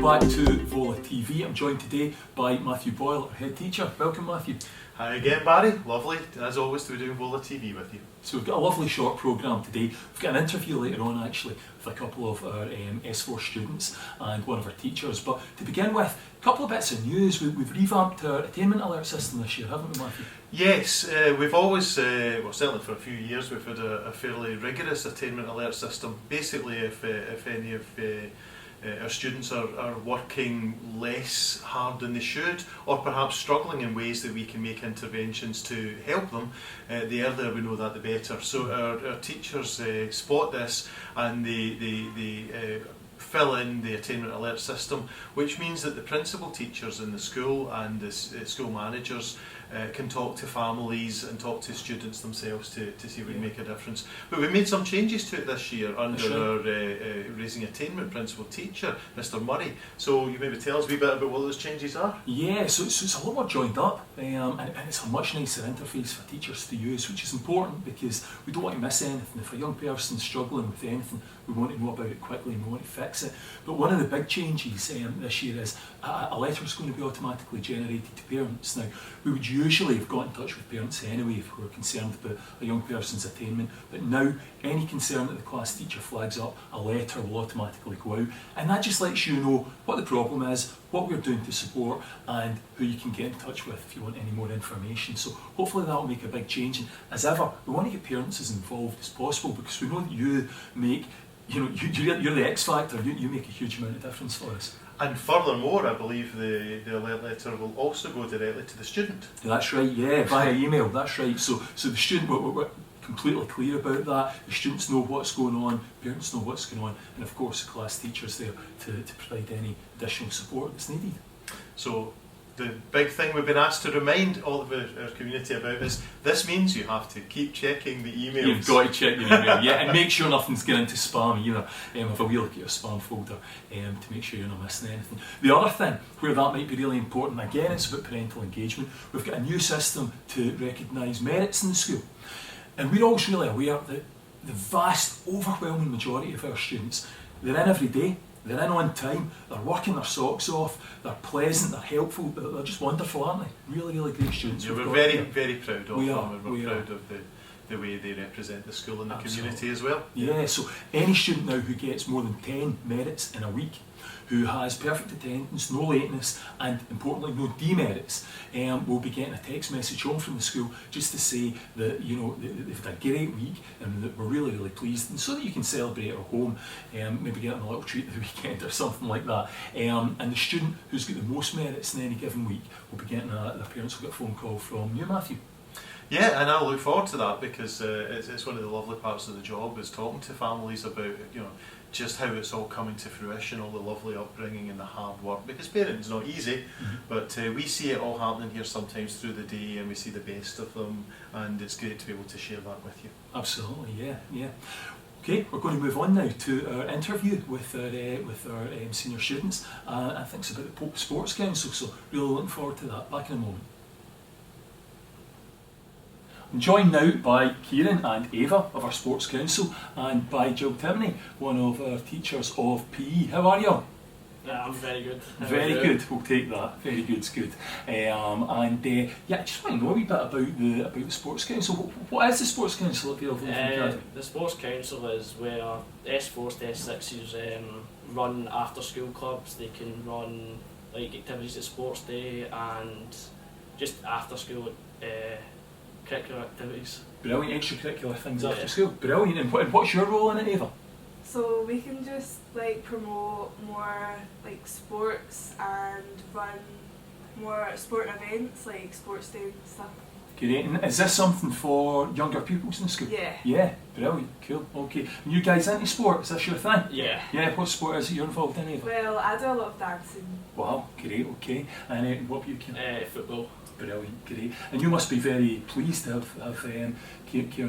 back to Vola Tv. I'm joined today by Matthew Boyle, our head teacher. Welcome, Matthew. Hi again, Barry. Lovely, as always, to be doing Vola TV with you. So we've got a lovely short programme today. We've got an interview later on actually with a couple of our S4 students and one of our teachers. But to begin with, a couple of bits of news. We've revamped our attainment alert system this year, haven't we, Matthew? Yes, we've always, well certainly for a few years, we've had a fairly rigorous attainment alert system. Basically, if any of our students are working less hard than they should, or perhaps struggling in ways that we can make interventions to help them, the earlier we know that the better. So our teachers spot this and they fill in the attainment alert system, which means that the principal teachers in the school and the school managers can talk to families and talk to students themselves to see if we can make a difference. But we made some changes to it this year under our Raising Attainment principal teacher, Mr. Murray. So you maybe tell us a wee bit about what those changes are? Yeah, so it's a lot more joined up and it's a much nicer interface for teachers to use, which is important because we don't want to miss anything. If a young person's struggling with anything, we want to know about it quickly and we want to fix it. But one of the big changes this year is a letter is going to be automatically generated to parents. Now, we would usually have got in touch with parents anyway if we were concerned about a young person's attainment, but now any concern that the class teacher flags up, a letter will automatically go out, and that just lets you know what the problem is, what we're doing to support, and who you can get in touch with if you want any more information. So hopefully that will make a big change, and as ever, we want to get parents as involved as possible because we know that you make, you're the X factor, you make a huge amount of difference for us. And furthermore, I believe the alert letter will also go directly to the student. That's right, yeah, via email, that's right. So the student, we're completely clear about that. The students know what's going on, parents know what's going on, and of course the class teacher's there to provide any additional support that's needed. So the big thing we've been asked to remind all of our community about is this means you have to keep checking the emails. You've got to check your email, yeah, and make sure nothing's getting into spam either. Have a wee look at your spam folder to make sure you're not missing anything. The other thing where that might be really important, again, it's about parental engagement. We've got a new system to recognise merits in the school, and we're always really aware that the vast, overwhelming majority of our students, they're in every day. They're in on time, they're working their socks off, they're pleasant, they're helpful, they're just wonderful, aren't they? Really, really great students. Yeah, we're very proud of them, and we're proud of the way they represent the school and the community as well. Yeah, so any student now who gets more than 10 merits in a week, who has perfect attendance, no lateness, and importantly no demerits, will be getting a text message home from the school just to say that they've had a great week and that we're really, really pleased, and so that you can celebrate at home, maybe get them a little treat at the weekend or something like that. And the student who's got the most merits in any given week will be getting their parents will get a phone call from you, Matthew. Yeah, and I look forward to that because it's one of the lovely parts of the job is talking to families about just how it's all coming to fruition, all the lovely upbringing and the hard work, because parenting is not easy, but we see it all happening here sometimes through the day and we see the best of them, and it's great to be able to share that with you. Absolutely, yeah. Okay, we're going to move on now to our interview with our senior students. I think it's about the Pope Sports Council, so really looking forward to that. Back in a moment. I'm joined now by Kieran and Ava of our Sports Council and by Jill Timoney, one of our teachers of PE. How are you? Yeah, I'm very good. Very good, we'll take that. Very good's good. I just want to know a wee bit about the Sports Council. What is the Sports Council at Vale? The Sports Council is where S4s to S6s run after school clubs. They can run activities at sports day and just after school curricular activities. Brilliant, extracurricular things after school. Brilliant. And what's your role in it, Ava? So we can just promote more sports and run more sport events like sports day and stuff. Great. And is this something for younger pupils in the school? Yeah. Yeah, brilliant, cool, okay. And you guys into sport, is this your thing? Yeah. Yeah, what sport is it you're involved in, Ava? Well, I do a lot of dancing. Wow, great, okay. And what about you, Kieran? Football. Brilliant, great. And you must be very pleased to have Kieran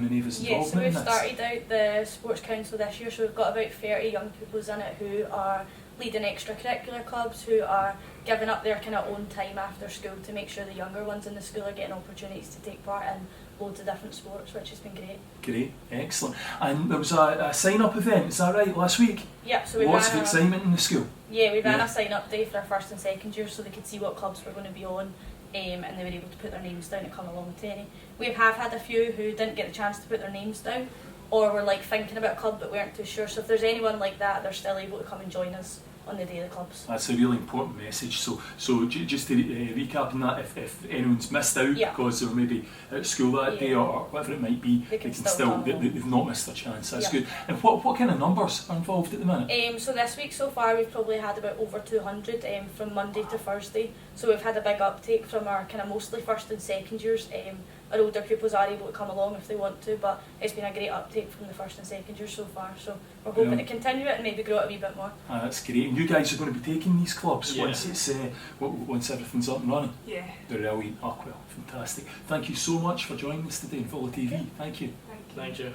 and Ava's involvement in this. Yes, so we've started out the Sports Council this year, so we've got about 30 young pupils in it who are leading extracurricular clubs, who are giving up their kind of own time after school to make sure the younger ones in the school are getting opportunities to take part in loads of different sports, which has been great. Great, excellent. And there was a sign-up event, is that right, last week? Yep, so we Lots of ran excitement in the school. Yeah, we ran Yeah. a sign-up day for our first and second years so they could see what clubs were going to be on, and they were able to put their names down to come along to any. We have had a few who didn't get the chance to put their names down, or were like thinking about a club but weren't too sure. So if there's anyone like that, they're still able to come and join us on the day of the clubs. That's a really important message. So just to recap on that, if anyone's missed out Yeah. because they were maybe at school that day or whatever it might be, They can still come along. they've not missed their chance. That's Yeah. good. And what kind of numbers are involved at the minute? So this week so far we've probably had about over 200 from Monday to Thursday. So we've had a big uptake from our kind of mostly first and second years. Our older pupils are able to come along if they want to, but it's been a great uptake from the first and second years so far. So we're hoping to continue it and maybe grow it a wee bit more. That's great. And you guys are going to be taking these clubs Yeah. once it's once everything's up and running. Yeah. Brilliant. Oh, well, fantastic. Thank you so much for joining us today on Vola TV. Thank you. Thank you. Thank you.